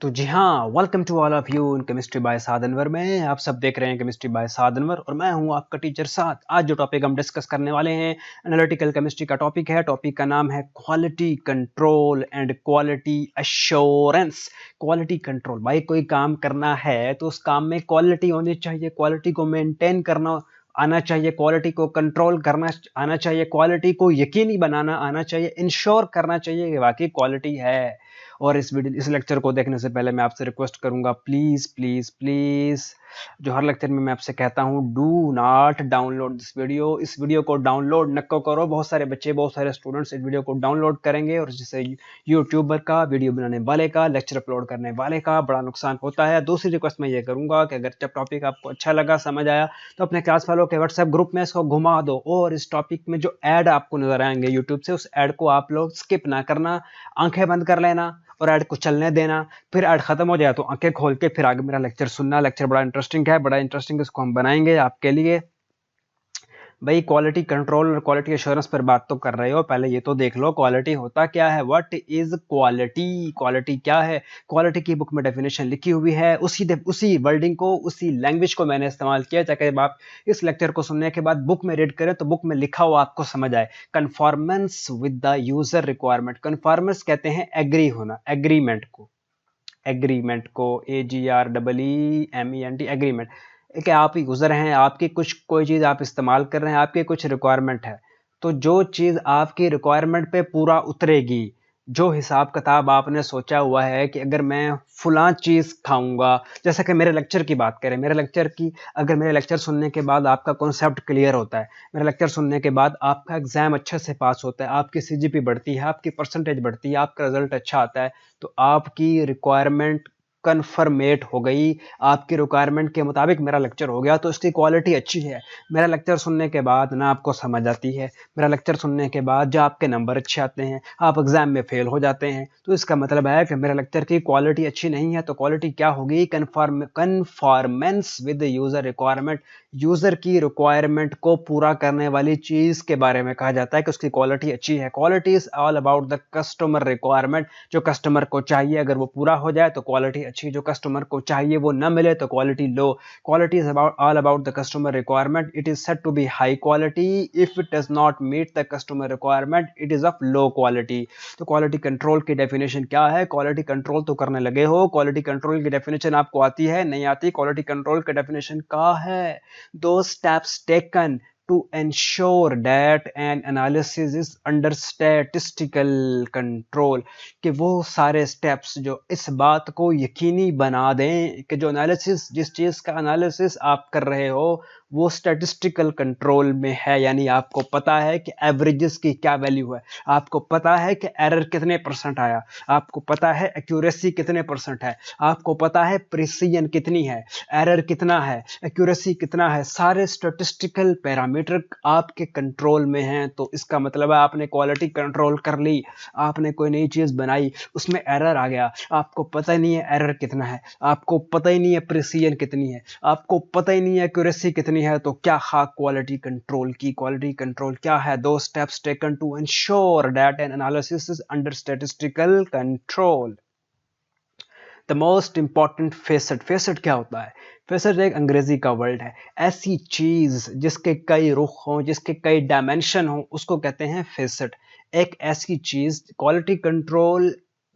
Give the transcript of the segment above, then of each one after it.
तो जी हाँ, welcome to all of you in chemistry by Saad Anwar में। आप सब देख रहे हैं केमिस्ट्री बाय साद अनवर और मैं हूं आपका टीचर साद। आज जो टॉपिक हम डिस्कस करने वाले हैं एनालिटिकल केमिस्ट्री का टॉपिक है। टॉपिक का नाम है quality control and quality assurance. Quality control, भाई कोई काम करना है तो उस काम में क्वालिटी होनी चाहिए, क्वालिटी को मेंटेन करना आना चाहिए, क्वालिटी को कंट्रोल करना आना चाहिए, क्वालिटी को यकीनी बनाना आना चाहिए, इंश्योर करना चाहिए कि वाकई क्वालिटी है। और इस लेक्चर को देखने से पहले मैं आपसे रिक्वेस्ट करूंगा, प्लीज प्लीज प्लीज, जो हर लेक्चर में मैं आपसे कहता हूं, do not download this video. इस वीडियो को डाउनलोड न करो। बहुत सारे बच्चे, बहुत सारे स्टूडेंट्स इस वीडियो को डाउनलोड करेंगे और जिससे यूट्यूबर का, वीडियो बनाने वाले का, लेक्चर अपलोड करने वाले का बड़ा नुकसान होता है। दूसरी रिक्वेस्ट मैं ये करूंगा कि अगर जब टॉपिक आपको अच्छा लगा, समझ आया, तो अपने क्लास वालों के व्हाट्सएप ग्रुप में इसको घुमा दो और इस टॉपिक में जो ऐड आपको नजर आएंगे यूट्यूब से, उस ऐड को आप लोग स्किप ना करना, आंखें बंद कर लेना और ऐड को चलने देना। फिर ऐड खत्म हो जाए तो आंखें खोल के फिर आगे मेरा लेक्चर सुनना। लेक्चर बड़ा इंटरेस्टिंग है, बड़ा इंटरेस्टिंग, इसको हम बनाएंगे आपके लिए। भाई क्वालिटी कंट्रोल और क्वालिटी एश्योरेंस पर बात तो कर रहे हो, पहले ये तो देख लो क्वालिटी होता क्या है। What is quality? क्वालिटी क्या है? क्वालिटी की बुक में डेफिनेशन लिखी हुई है, उसी वर्डिंग को, उसी लैंग्वेज को मैंने इस्तेमाल किया ताकि जब आप इस लेक्चर को सुनने के बाद बुक में रीड करें तो बुक में लिखा हुआ आपको समझ आए। Conformance with the user requirement. Conformance कहते हैं एग्री होना, एग्रीमेंट को AGREEMENT, एग्रीमेंट। कि आप यूजर हैं, आपकी कुछ कोई चीज आप इस्तेमाल कर रहे हैं, आपकी कुछ रिक्वायरमेंट है, तो जो चीज आपकी रिक्वायरमेंट पे पूरा उतरेगी, जो हिसाब किताब आपने सोचा हुआ है कि अगर मैं फुला चीज खाऊंगा, जैसे कि मेरे लेक्चर की बात करें, अगर मेरे लेक्चर सुनने के बाद आपका कॉन्सेप्ट क्लियर होता है, मेरे लेक्चर सुनने के बाद आपका एग्जाम अच्छे से पास होता है, आपकी CGP बढ़ती है, आपकी परसेंटेज बढ़ती है, आपका रिजल्ट अच्छा आता है, तो आपकी रिक्वायरमेंट कन्फर्मेट हो गई, आपकी रिक्वायरमेंट के मुताबिक मेरा लेक्चर हो गया, तो इसकी क्वालिटी अच्छी है। मेरा लेक्चर सुनने के बाद ना आपको समझ आती है, मेरा लेक्चर सुनने के बाद जो आपके नंबर अच्छे आते हैं, आप एग्जाम में फेल हो जाते हैं, तो इसका मतलब है कि मेरे लेक्चर की क्वालिटी अच्छी नहीं है। तो क्वालिटी क्या होगी? Conformance with user requirement. User की रिक्वायरमेंट को पूरा करने वाली चीज के बारे में कहा जाता है कि उसकी क्वालिटी अच्छी है। Quality is all about the customer requirement. जो कस्टमर को चाहिए अगर वो पूरा हो जाए तो क्वालिटी अच्छी, जो कस्टमर को चाहिए वो न मिले तो क्वालिटी लो। Quality is all about the customer requirement. It is said to be high quality. If it does not meet the customer requirement it is of low quality. तो क्वालिटी कंट्रोल की definition क्या है? Quality control तो करने लगे हो, quality control की definition आपको आती है? नहीं आती। क्वालिटी कंट्रोल की डेफिनेशन क्या है? Those steps taken to ensure that an analysis is under statistical control। कि वो सारे स्टेप्स जो इस बात को यकीनी बना दें कि जो एनालिसिस, जिस चीज़ का एनालिसिस आप कर रहे हो वो स्टैटिस्टिकल कंट्रोल में है, यानी आपको पता है कि एवरेजेस की क्या वैल्यू है, आपको पता है कि एरर कितने परसेंट आया, आपको पता है एक्यूरेसी कितने परसेंट है, आपको पता है प्रिसीजन कितनी है, एरर कितना है, एक्यूरेसी कितना है, सारे स्टैटिस्टिकल पैरामीटर आपके कंट्रोल में हैं। तो इसका मतलब है आपने क्वालिटी कंट्रोल कर ली, आपने कोई नई चीज़ बनाई, उसमें एरर आ गया, आपको पता ही नहीं है एरर कितना है, आपको पता ही नहीं है प्रिसीजन कितनी है, आपको पता ही नहीं है एक्यूरेसी कितनी है, तो क्या खा क्वालिटी कंट्रोल की? क्वालिटी कंट्रोल क्या है? दो steps taken to ensure that an analysis is under statistical control. The most important facet. Facet क्या होता है? फेसेट एक अंग्रेजी का वर्ड है। ऐसी चीज जिसके कई रुख हों, जिसके कई डायमेंशन हों, उसको कहते हैं फेसेट। एक ऐसी चीज, क्वालिटी कंट्रोल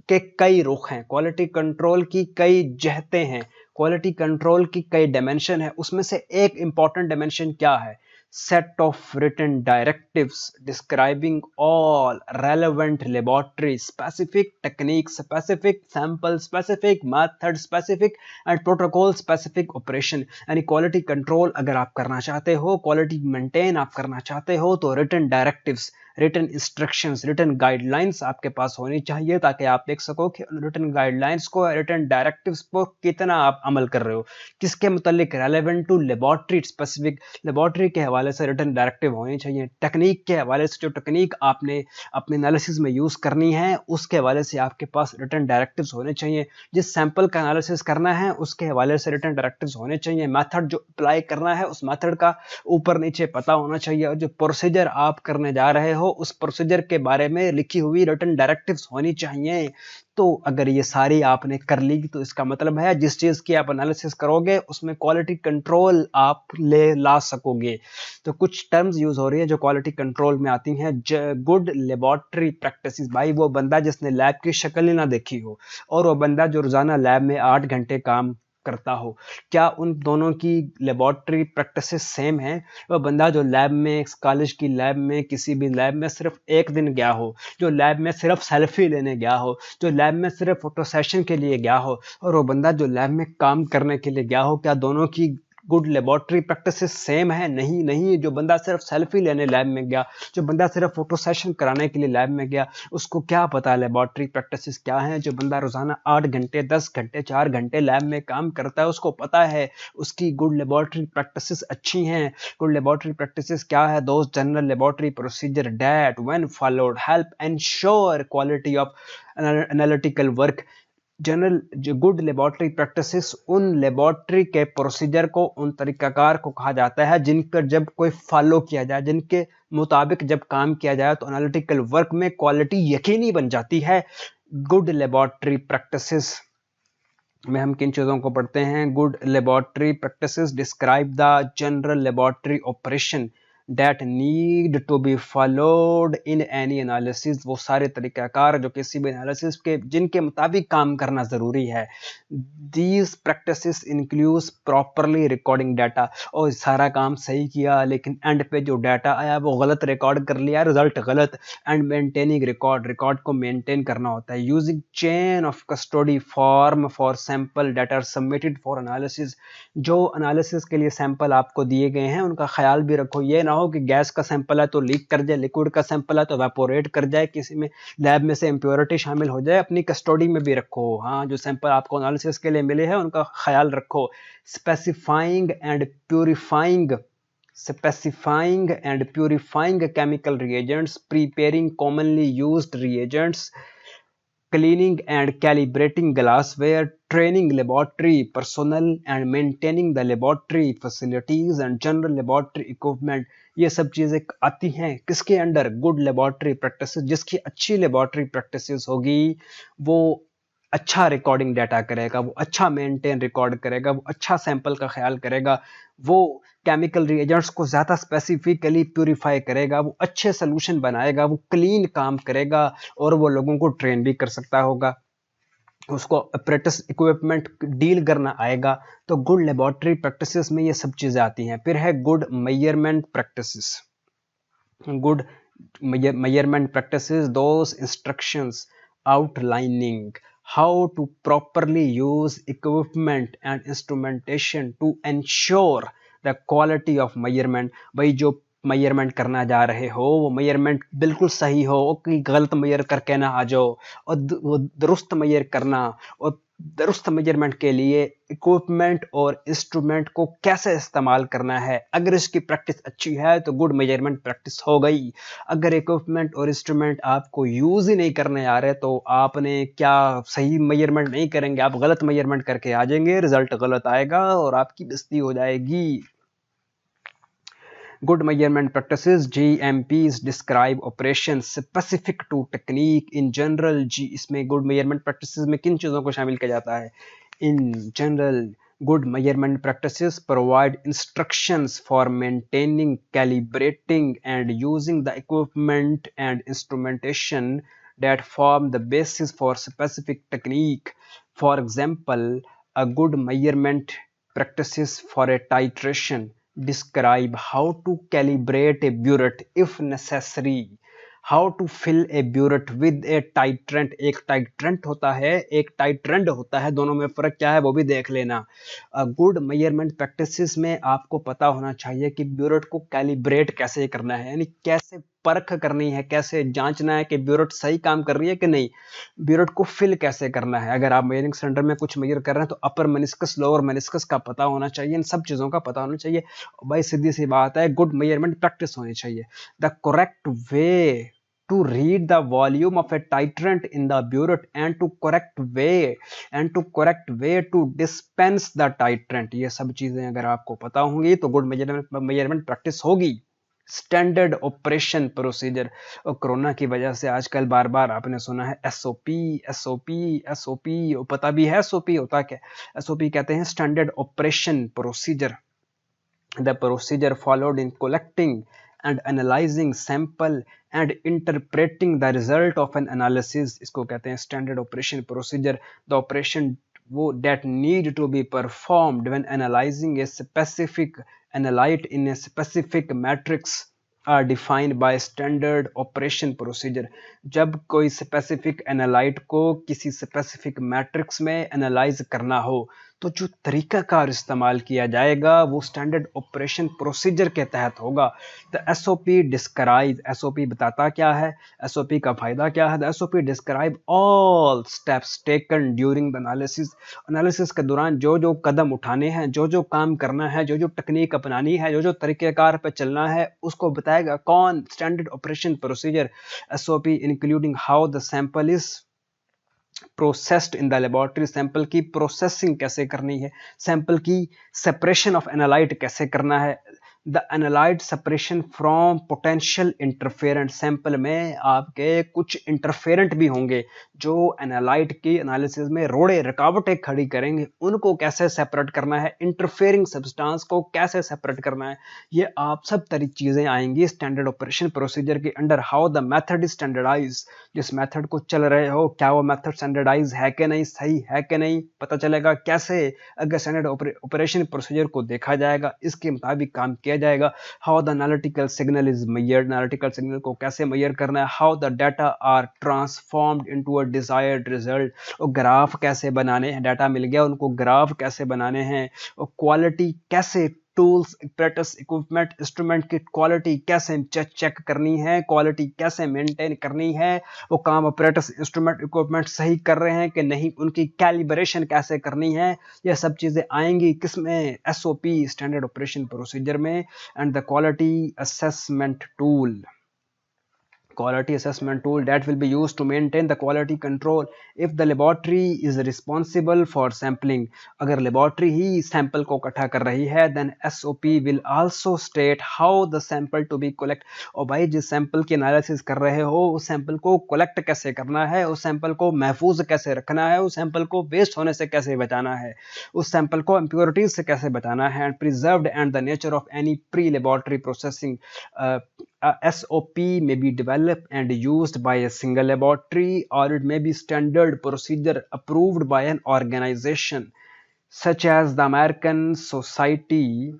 के कई रुख हैं, क्वालिटी कंट्रोल की कई जहतें हैं, क्वालिटी कंट्रोल की कई डायमेंशन है। उसमें से एक इंपॉर्टेंट डायमेंशन क्या है? set of written directives describing all relevant laboratory specific techniques, specific sample, specific method, specific and protocol specific operation। यानी क्वालिटी कंट्रोल अगर आप करना चाहते हो, क्वालिटी मेंटेन आप करना चाहते हो, तो written directives, written instructions, written guidelines आपके पास होनी चाहिए ताकि आप देख सको कि रिटन गाइडलाइंस को, रिटन डायरेक्टिव्स को कितना आप अमल कर रहे हो, किसके मुतालिक, relevant to laboratory specific, laboratory के हवाले से रिटन डायरेक्टिव होनी चाहिए, टेक्निक के हवाले से, जो टेक्निक आपने अपने एनालिसिस में यूज करनी है उसके हवाले से आपके पास रिटन डायरेक्टिव्स होने चाहिए, जिस सैंपल का एनालिसिस करना है उसके हवाले से रिटन डायरेक्टिव्स होने चाहिए, मेथड जो अप्लाई करना है उस मेथड का ऊपर नीचे पता होना चाहिए, और जो प्रोसीजर आप करने जा रहे हो हो उस प्रोसीजर के बारे में लिखी हुई रिटन डायरेक्टिव्स होनी चाहिए। तो अगर ये सारी आपने कर ली तो इसका मतलब है जिस चीज़ की आप एनालिसिस करोगे उसमें क्वालिटी कंट्रोल आप ला सकोगे। तो कुछ टर्म्स यूज हो रही है जो क्वालिटी कंट्रोल में आती हैं। गुड लेबोरेटरी प्रैक्टिसेस, भाई वो बंदा जिसने लैब की शक्ल ही ना देखी हो और वो बंदा जो रोजाना लैब में 8 घंटे काम करता हो, क्या उन दोनों की लेबोरेटरी प्रैक्टिसेस सेम है? वो बंदा जो लैब में, कॉलेज की लैब में, किसी भी लैब में सिर्फ एक दिन गया हो, जो लैब में सिर्फ सेल्फी लेने गया हो, जो लैब में सिर्फ फोटो सेशन के लिए गया हो, और वो बंदा जो लैब में काम करने के लिए गया हो, क्या दोनों की गुड लेबोरेटरी प्रैक्टिसेस सेम है? नहीं नहीं। जो बंदा सिर्फ सेल्फी लेने लैब में गया, जो बंदा सिर्फ फोटो सेशन कराने के लिए लैब में गया, उसको क्या पता लेबोरेटरी प्रैक्टिसेस क्या है? जो बंदा रोजाना 8 घंटे, 10 घंटे, 4 घंटे लैब में काम करता है, उसको पता है उसकी गुड लेबोरेटरी प्रैक्टिसेस अच्छी हैं। गुड लेबोरेटरी प्रैक्टिसेस क्या है? दोस्त general laboratory procedure that when followed help ensure quality of analytical work. General जो गुड लेबोरेटरी प्रैक्टिसेस उन लेबोरेटरी के प्रोसीजर को, उन तरीकाकार को कहा जाता है जिन पर जब कोई फॉलो किया जाए, जिनके मुताबिक जब काम किया जाए तो एनालिटिकल वर्क में क्वालिटी यकीनी बन जाती है। गुड लेबोरेटरी प्रैक्टिसेस में हम किन चीज़ों को पढ़ते हैं? Good laboratory practices describe the general laboratory operation that need to be followed in any analysis. वो सारे तरीकाकार जो किसी भी एनालिसिस के जिनके मुताबिक काम करना ज़रूरी है। These practices includes properly recording data. और सारा काम सही किया लेकिन एंड पे जो डाटा आया वो गलत रिकॉर्ड कर लिया, रिजल्ट गलत। एंड मेंटेनिंग रिकॉर्ड को मेंटेन करना होता है। Using chain of custody form for sample data are submitted for analysis. जो एनालिसिस के लिए सैंपल आपको दिए गए हैं उनका ख्याल भी रखो। ये ना हो कि गैस का सैंपल है तो लीक कर जाए, लिक्विड का सैंपल है तो वेपोरेट कर जाए, किसी में लैब में से इम्प्योरिटी शामिल हो जाए। अपनी कस्टडी में भी रखो। हाँ, जो सैंपल आपको एनालिसिस के लिए मिले हैं उनका ख्याल रखो। Specifying and purifying chemical reagents, preparing commonly used reagents, cleaning and calibrating glassware, training laboratory personnel and maintaining the laboratory facilities and general laboratory equipment। ये सब चीज़ें आती हैं किसके अंडर? Good laboratory practices. जिसकी अच्छी लेबोरेटरी प्रैक्टिसेस होगी वो अच्छा रिकॉर्डिंग डाटा करेगा, वो अच्छा मेंटेन रिकॉर्ड करेगा, वो अच्छा सैंपल का ख्याल करेगा, वो केमिकल रिएजेंट्स को ज़्यादा स्पेसिफिकली प्यूरिफाई करेगा, वो अच्छे सोल्यूशन बनाएगा, वो क्लीन काम करेगा और वो लोगों को ट्रेन भी कर सकता होगा, उसको अप्रेंटिस इक्विपमेंट डील करना आएगा। तो गुड लेबोरेटरी प्रैक्टिसेस में ये सब चीज़ें आती हैं। फिर है good measurement practices. Good measurement practices, those instructions outlining how to properly use equipment and instrumentation to ensure the quality of measurement। भाई जो मेजरमेंट करना जा रहे हो वो मेजरमेंट बिल्कुल सही हो, कि गलत मेजर करके ना आ जाओ, और वो दुरुस्त मेजर करना। और दुरुस्त मेजरमेंट के लिए इक्विपमेंट और इंस्ट्रूमेंट को कैसे इस्तेमाल करना है, अगर इसकी प्रैक्टिस अच्छी है तो गुड मेजरमेंट प्रैक्टिस हो गई। अगर इक्विपमेंट और इंस्ट्रूमेंट आपको यूज ही नहीं करने आ रहे तो आपने क्या सही मेजरमेंट नहीं करेंगे, आप गलत मेजरमेंट करके आ जाएंगे, रिजल्ट गलत आएगा और आपकी बेइज्जती हो जाएगी। Good measurement practices GMPs describe operations specific to technique in general। इसमें good measurement practices में किन चीज़ों को शामिल किया जाता है? In general, good measurement practices provide instructions for maintaining, calibrating and using the equipment and instrumentation that form the basis for specific technique। For example, a good measurement practices for a titration describe how to calibrate a burette if necessary, how to fill a burette with a titrant। एक titrant होता है, एक titrand होता है, दोनों में फर्क क्या है वो भी देख लेना। गुड मेजरमेंट प्रैक्टिसेस में आपको पता होना चाहिए कि ब्यूरेट को कैलिब्रेट कैसे करना है, यानी कैसे परख करनी है, कैसे जांचना है कि ब्यूरेट सही काम कर रही है कि नहीं, ब्यूरेट को फिल कैसे करना है। अगर आप मेजरिंग सेंटर में कुछ मेजर कर रहे हैं तो अपर मेनिस्कस, लोअर मेनिस्कस का पता होना चाहिए, इन सब चीज़ों का पता होना चाहिए। भाई सीधी सी बात है, गुड मेजरमेंट प्रैक्टिस होनी चाहिए। The correct way to read the volume of a titrant in the burette and to correct way to dispense the titrant। ये सब चीजें अगर आपको पता होंगी तो गुड मेजरमेंट प्रैक्टिस होगी। Standard operation procedure. और कोरोना की वजह से आजकल बार बार आपने सुना है एसओपी एसओपी एसओपी, पता भी है एसओपी होता क्या? एसओपी कहते हैं standard operation procedure, the procedure followed in collecting and analysing sample and interpreting the result of N analysis. इसको कहते हैं standard operation procedure. The operation वो that need to be performed when analyzing a specific analyte in a specific matrix are defined by standard operation procedure। जब कोई specific analyte को किसी specific matrix में analyse करना हो तो जो तरीकाकार इस्तेमाल किया जाएगा वो स्टैंडर्ड ऑपरेशन प्रोसीजर के तहत होगा। द एसओपी डिस्क्राइब, एसओपी बताता क्या है, एसओपी का फायदा क्या है? The SOP describe all steps taken during the analysis. Analysis के दौरान जो जो कदम उठाने हैं, जो जो काम करना है, जो जो टेक्निक अपनानी है, जो जो तरीक़ेकार पे चलना है, उसको बताएगा कौन? Standard operation procedure. SOP including how the sample is processed in the laboratory, sample की प्रोसेसिंग कैसे करनी है, सैंपल की सेपरेशन ऑफ एनालाइट कैसे करना है, the analyte separation from potential interferent. Sample में आपके कुछ इंटरफेरेंट भी होंगे जो एनालाइट की एनालिसिस में रोड़े रुकावटें खड़ी करेंगे, उनको कैसे सेपरेट करना है, इंटरफेयरिंग सब्सटेंस को कैसे सेपरेट करना है, ये आप सब तरह चीज़ें आएंगी स्टैंडर्ड ऑपरेशन प्रोसीजर के under. How the method is standardize, जिस मेथड को चल रहे हो क्या वो मेथड स्टैंडर्डाइज है कि नहीं, सही है कि नहीं, पता चलेगा कैसे? अगर स्टैंडर्ड ऑपरेशन प्रोसीजर को देखा जाएगा, इसके मुताबिक काम किया जाएगा। How the analytical signal is measured, analytical signal को कैसे मेजर करना है। How the data are transformed into a desired result, और ग्राफ कैसे बनाने हैं, डाटा मिल गया उनको ग्राफ कैसे बनाने हैं, और क्वालिटी कैसे, टूल्स एपरेटस इक्विपमेंट इंस्ट्रूमेंट की क्वालिटी कैसे चेक करनी है, क्वालिटी कैसे मेंटेन करनी है, वो काम ऑपरेटस इंस्ट्रूमेंट इक्विपमेंट सही कर रहे हैं कि नहीं, उनकी कैलिब्रेशन कैसे करनी है, ये सब चीज़ें आएंगी किसमें? एसओपी स्टैंडर्ड ऑपरेशन प्रोसीजर में। And the quality assessment tool, quality assessment tool that will be used to maintain the quality control if the laboratory is responsible for sampling। अगर laboratory ही sample को इकट्ठा कर रही है then SOP will also state how the sample to be collect। और भाई जिस sample की analysis कर रहे हो उस sample को collect कैसे करना है, उस sample को महफूज कैसे रखना है, उस sample को waste होने से कैसे बचाना है, उस sample को impurities से कैसे बचाना है, and preserved and the nature of any pre-laboratory processing। SOP may be developed and used by a single laboratory or it may be standard procedure approved by an organization such as the American Society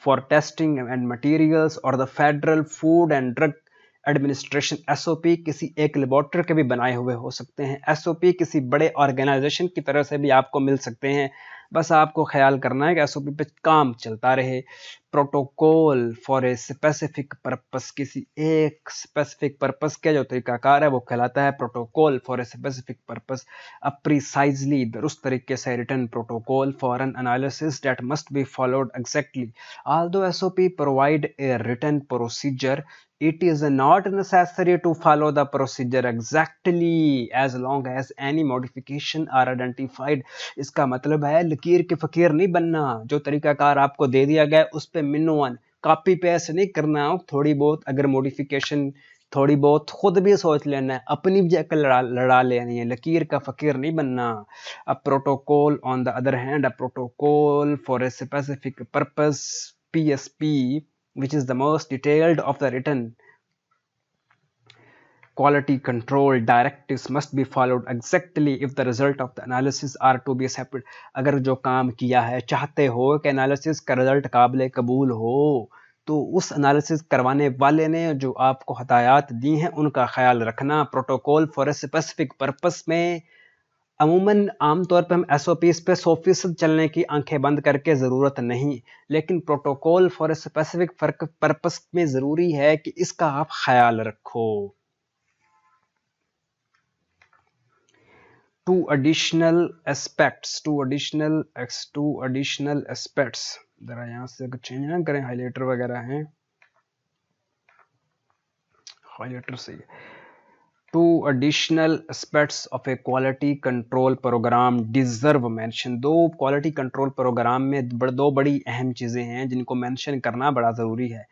for Testing and Materials or the Federal Food and Drug administration. SOP किसी एक laboratory के भी बनाए हुए हो सकते हैं, SOP किसी बड़े ऑर्गेनाइजेशन की तरह से भी आपको मिल सकते हैं, बस आपको ख्याल करना है कि एसओपी पे काम चलता रहे। Protocol for a specific purpose, किसी एक स्पेसिफिक पर्पस का जो तरीकाकार है वो कहलाता है protocol for a specific purpose. अब प्रिसाइजली दुरुस्त तरीके से written protocol for an analysis that must be followed exactly. Although SOP provide a written procedure, it is not necessary to follow the procedure exactly as long as any modification are identified। इसका मतलब है लकीर के फकीर नहीं बनना, जो तरीकाकार आपको दे दिया गया उस पे मिनोवन कॉपी पेस्ट नहीं करना, थोड़ी बहुत अगर मॉडिफिकेशन थोड़ी बहुत खुद भी सोच लेना है, अपनी भी अकल लड़ा लेनी है, लकीर का फकीर नहीं बनना। A protocol on the other hand, a protocol for a specific purpose PSP which is the most detailed of the written quality control directives must be followed exactly if the result of the analysis are to be accepted। अगर जो काम किया है चाहते हो कि analysis का result काबिल कबूल हो तो उस एनालिसिस करवाने वाले ने जो आपको हदायत दी हैं उनका ख्याल रखना। Protocol for a specific purpose में अमूमन आमतौर पर हम SOPs पे 100% चलने की आंखें बंद करके ज़रूरत नहीं, लेकिन protocol for a specific purpose में ज़रूरी है कि इसका आप ख्याल रखो। टू एडिशनल एस्पेक्ट्स, ज़रा यहाँ से कुछ चेंज ना करें, हाईलाइटर वगैरह हैं, हाईलाइटर से Two additional aspects of a quality control program deserve mention। दो quality control program में दो बड़ी अहम चीज़ें हैं जिनको मेंशन करना बड़ा ज़रूरी है।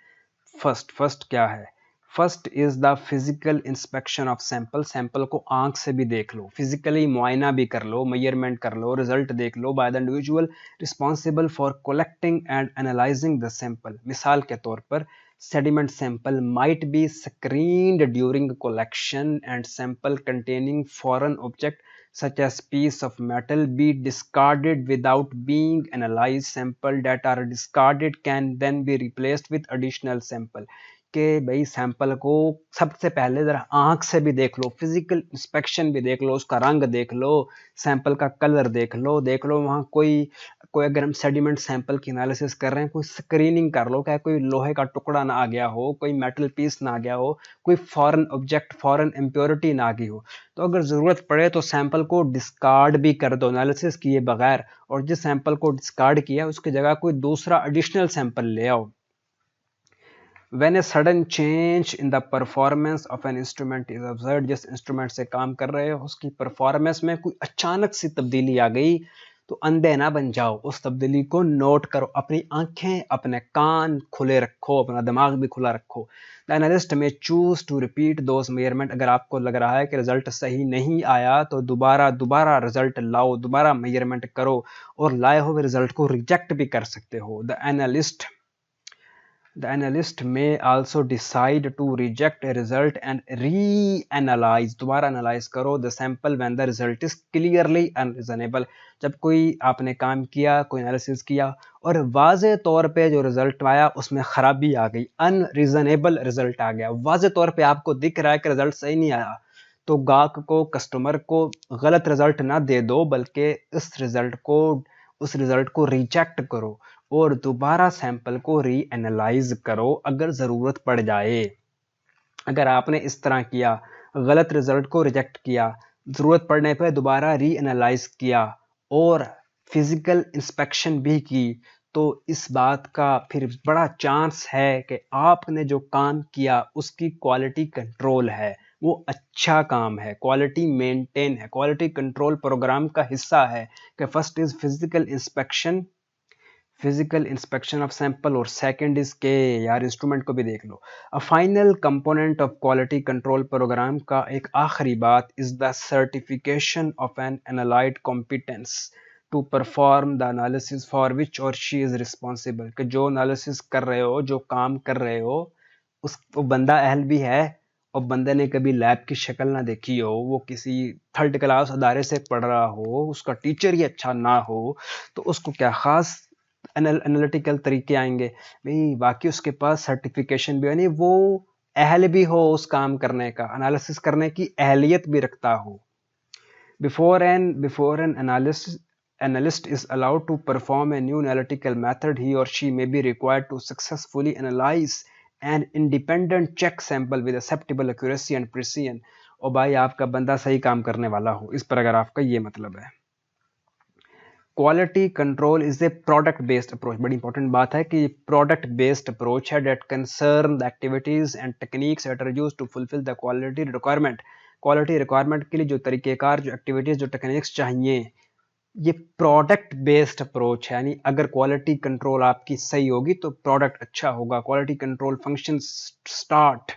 फर्स्ट क्या है? First is the physical inspection of sample. Sample को आंख से भी देख लो, फिजिकली मुआयना भी कर लो, मेजरमेंट कर लो, रिजल्ट देख लो by the individual responsible for collecting and analysing the sample. मिसाल के तौर पर sediment sample might be screened during collection and sample containing foreign object such as piece of metal be discarded without being analyzed. Sample that are discarded can then be replaced with additional sample। कि भाई sample को सबसे पहले ज़रा आंख से भी देख लो, फिजिकल इंस्पेक्शन भी देख लो, उसका रंग देख लो, सैंपल का कलर देख लो वहाँ कोई कोई अगर हम सेडिमेंट सैंपल की एनालिसिस कर रहे हैं, कोई स्क्रीनिंग कर लो, क्या कोई लोहे का टुकड़ा ना आ गया हो, कोई मेटल पीस ना आ गया हो, कोई फॉरेन ऑब्जेक्ट, फॉरेन इम्प्योरिटी ना आ गई हो। तो अगर ज़रूरत पड़े तो सैंपल को डिस्कार्ड भी कर दो एनालिसिस किए बगैर, और जिस सैंपल को डिस्कार्ड किया उसकी जगह कोई दूसरा एडिशनल सैंपल ले आओ। When a sudden change in the performance of an instrument is observed, जिस इंस्ट्रूमेंट से काम कर रहे हो उसकी परफॉर्मेंस में कोई अचानक सी तब्दीली आ गई तो अंधे ना बन जाओ, उस तब्दीली को नोट करो, अपनी आंखें अपने कान खुले रखो, अपना दिमाग भी खुला रखो। The analyst may choose to repeat those measurement. अगर आपको लग रहा है कि रिजल्ट सही नहीं आया तो दोबारा रिजल्ट लाओ, दोबारा मेजरमेंट करो, और लाए हुए रिजल्ट को रिजेक्ट भी कर सकते हो। The analyst may also decide to reject a result and reanalyze, दोबारा एनालाइज करो the sample when the result is clearly unreasonable। जब कोई आपने काम किया, कोई एनालिसिस किया और वाज़े तौर पे जो रिजल्ट आया उसमें खराबी आ गई, अनरीजनेबल रिजल्ट आ गया, वाज़े तौर पे आपको दिख रहा है कि रिजल्ट सही नहीं आया, तो गाहक को, कस्टमर को गलत रिजल्ट ना दे दो, बल्कि उस रिजल्ट को रिजेक्ट करो और दोबारा सैंपल को री एनालाइज करो अगर ज़रूरत पड़ जाए। अगर आपने इस तरह किया, गलत रिजल्ट को रिजेक्ट किया, ज़रूरत पड़ने पर दोबारा री एनालाइज किया और फिजिकल इंस्पेक्शन भी की, तो इस बात का फिर बड़ा चांस है कि आपने जो काम किया उसकी क्वालिटी कंट्रोल है, वो अच्छा काम है, क्वालिटी मेंटेन है, क्वालिटी कंट्रोल प्रोग्राम का हिस्सा है कि first is physical inspection of sample और सेकंड इज के यार इंस्ट्रूमेंट को भी देख लो। A final component of quality control programme का एक आखिरी बात is the certification of an analyte competence to perform the analysis for which और शी इज रिस्पॉन्सिबल। कि जो एनालिसिस कर रहे हो, जो काम कर रहे हो, वो बंदा अहल भी है और बंदे ने कभी लैब की शक्ल ना देखी हो, वो किसी थर्ड क्लास अदारे से पढ़ रहा हो, उसका टीचर ही अच्छा ना हो, तो उसको क्या ख़ास एनालिटिकल तरीके आएंगे भाई, बाकी उसके पास सर्टिफिकेशन भी है, नहीं वो अहल भी हो उस काम करने का, एनालिसिस करने की अहलियत भी रखता हो। Before an analyst is allowed to perform a new analytical method, he or she may be required to successfully analyze an independent check sample with acceptable accuracy and precision। और भाई आपका बंदा सही काम करने वाला हो, इस पैराग्राफ का ये मतलब है। Quality control is a product based approach. बड़ी इंपॉर्टेंट बात है कि प्रोडक्ट बेस्ड अप्रोच है that concern the activities and techniques that are used to fulfil the quality requirement. Quality requirement के लिए जो तरीक़ेकार, जो एक्टिविटीज, जो टेक्निक्स चाहिए, ये प्रोडक्ट बेस्ड अप्रोच है। यानी अगर क्वालिटी कंट्रोल आपकी सही होगी तो प्रोडक्ट अच्छा होगा। Quality control function start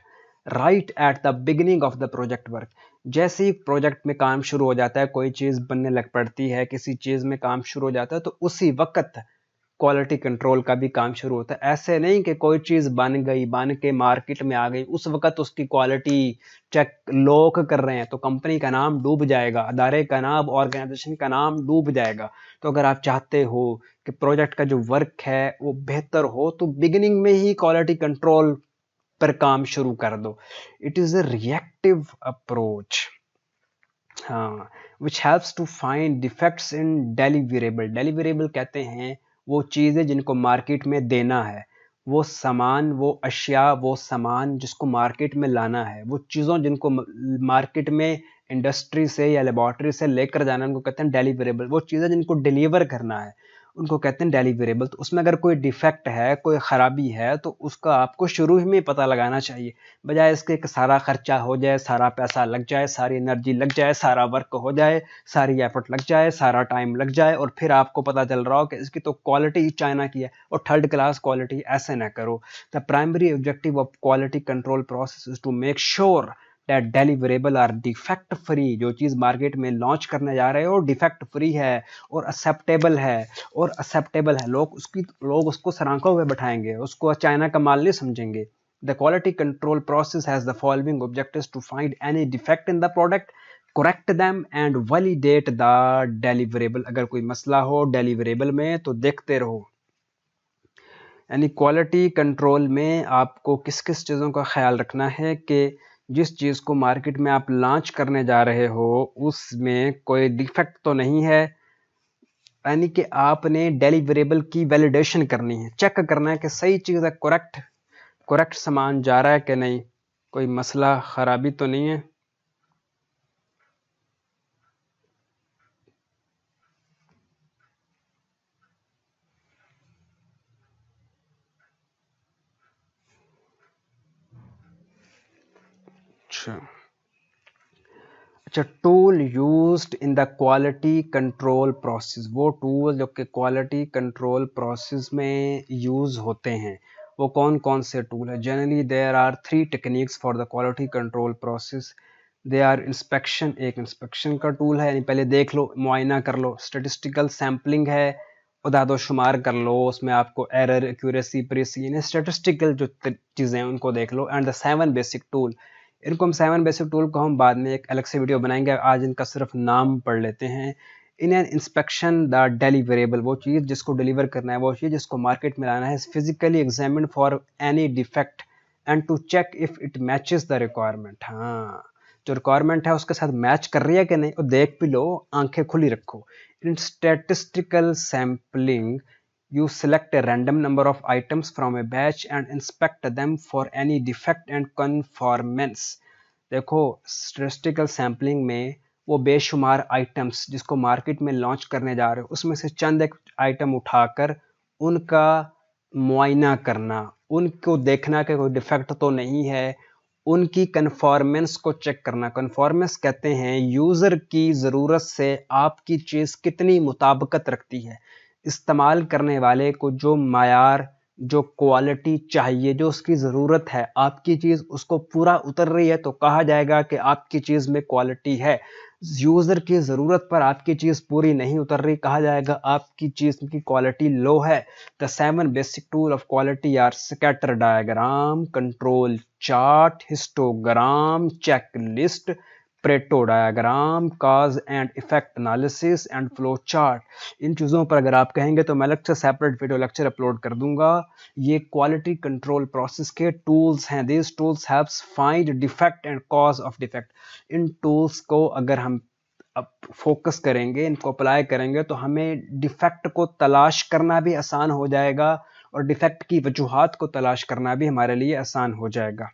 right at the beginning of the project work. जैसे ही प्रोजेक्ट में काम शुरू हो जाता है, कोई चीज़ बनने लग पड़ती है, किसी चीज़ में काम शुरू हो जाता है, तो उसी वक्त क्वालिटी कंट्रोल का भी काम शुरू होता है। ऐसे नहीं कि कोई चीज़ बन गई, बन के मार्केट में आ गई, उस वक्त उसकी क्वालिटी चेक लोग कर रहे हैं तो कंपनी का नाम डूब जाएगा, अदारे का नाम, ऑर्गेनाइजेशन का नाम डूब जाएगा। तो अगर आप चाहते हो कि प्रोजेक्ट का जो वर्क है वो बेहतर हो, तो बिगिनिंग में ही क्वालिटी कंट्रोल पर काम शुरू कर दो। It is a reactive approach, हाँ, which helps to find defects in deliverable. Deliverable कहते हैं वो चीज़ें जिनको मार्केट में देना है, वो सामान, वो अशिया, वो सामान जिसको मार्केट में लाना है, वो चीज़ों जिनको मार्केट में इंडस्ट्री से या लेबॉर्ट्री से लेकर जाना, उनको कहते हैं डेलीवरेबल। वो चीज़ें जिनको डिलीवर करना है, उनको कहते हैं डिलीवरेबल। तो उसमें अगर कोई डिफेक्ट है, कोई ख़राबी है, तो उसका आपको शुरू ही में पता लगाना चाहिए, बजाय इसके कि सारा खर्चा हो जाए, सारा पैसा लग जाए, सारी एनर्जी लग जाए, सारा वर्क हो जाए, सारी एफर्ट लग जाए, सारा टाइम लग जाए, और फिर आपको पता चल रहा हो कि इसकी तो क्वालिटी चाइना की है और थर्ड क्लास क्वालिटी। ऐसे ना करो। The primary objective of quality control process is to make sure that deliverable are defect free. जो चीज़ मार्केट में लॉन्च करने जा रहे हो डिफेक्ट फ्री है और एक्सेप्टेबल है, लोग उसको सरांखों में बैठाएंगे, उसको चाइना का माल नहीं समझेंगे। The quality control process has the following objectives: to find any defect in the product, correct them and validate the deliverable। अगर कोई मसला हो डिलीवरेबल में तो देखते रहो। यानी क्वालिटी कंट्रोल में आपको किस किस चीज़ों का ख्याल रखना है कि जिस चीज़ को मार्केट में आप लॉन्च करने जा रहे हो उसमें कोई डिफेक्ट तो नहीं है। यानी कि आपने डिलीवरेबल की वैलिडेशन करनी है, चेक करना है कि सही चीज़ है, करेक्ट सामान जा रहा है कि नहीं, कोई मसला खराबी तो नहीं है। अच्छा, tool used in the quality control process. वो टूल जो कि क्वालिटी कंट्रोल प्रोसेस में यूज़ होते हैं वो कौन कौन से टूल है? Generally there are 3 techniques for the quality control process. They are inspection, एक इंस्पेक्शन का टूल है, यानी पहले देख लो, मुआयना कर लो। स्टेटिस्टिकल सैम्पलिंग है, उदाद शुमार कर लो, उसमें आपको एरर, एक्यूरेसी, प्रेसी, यानी स्टेटिस्टिकल जो चीज़ें हैं उनको देख लो। एंड द 7 बेसिक टूल, इनको हम 7 बेसिक टूल को हम बाद में एक अलग से वीडियो बनाएंगे, आज इनका सिर्फ नाम पढ़ लेते हैं। In an inspection the deliverable, वो चीज़ जिसको डिलीवर करना है, वो चीज़ जिसको मार्केट में लाना है, physically examine for any defect and to check if it matches the requirement. हाँ, जो रिक्वायरमेंट है उसके साथ मैच कर रही है कि नहीं, और देख भी लो, आंखें खुली रखो। In statistical sampling you select a random number of items from a batch and inspect them for any defect and conformance। देखो, स्टेटिस्टिकल सैम्पलिंग में वो बेशुमार आइटम्स जिसको मार्केट में लॉन्च करने जा रहे हो उसमें से चंद एक आइटम उठाकर उनका मुआयना करना, उनको देखना कि कोई डिफेक्ट तो नहीं है, उनकी कन्फॉर्मेंस को चेक करना। कन्फॉर्मेंस कहते हैं यूज़र की ज़रूरत से आपकी चीज़ कितनी मुताबिकत रखती है, इस्तेमाल करने वाले को जो मायार, जो क्वालिटी चाहिए, जो उसकी ज़रूरत है, आपकी चीज़ उसको पूरा उतर रही है तो कहा जाएगा कि आपकी चीज़ में क्वालिटी है। यूज़र की ज़रूरत पर आपकी चीज़ पूरी नहीं उतर रही, कहा जाएगा आपकी चीज़ की क्वालिटी लो है। The 7 basic tool of quality are scatter diagram, control chart, histogram, check list, Pareto diagram, cause and effect analysis and flow chart. इन चीज़ों पर अगर आप कहेंगे तो मैं lecture, separate video lecture upload कर दूंगा। ये क्वालिटी कंट्रोल प्रोसेस के टूल्स हैं। This tools helps find defect and cause of defect. इन टूल्स को अगर हम अब फोकस करेंगे, इनको अप्लाई करेंगे तो हमें डिफेक्ट को तलाश करना भी आसान हो जाएगा और डिफेक्ट की वजूहात को तलाश करना भी हमारे लिए आसान हो जाएगा।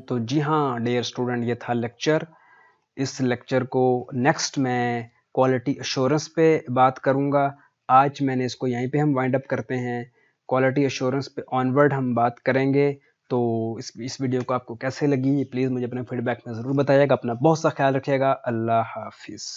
तो जी हाँ डियर स्टूडेंट, ये था लेक्चर। इस लेक्चर को नेक्स्ट मैं क्वालिटी अश्योरेंस पे बात करूँगा। आज मैंने इसको यहीं पे हम वाइंड अप करते हैं। क्वालिटी अश्योरेंस पे ऑनवर्ड हम बात करेंगे। तो इस वीडियो को आपको कैसे लगी प्लीज़ मुझे अपने फीडबैक में ज़रूर बताइएगा। अपना बहुत सा ख्याल रखिएगा। अल्लाह हाफिज़।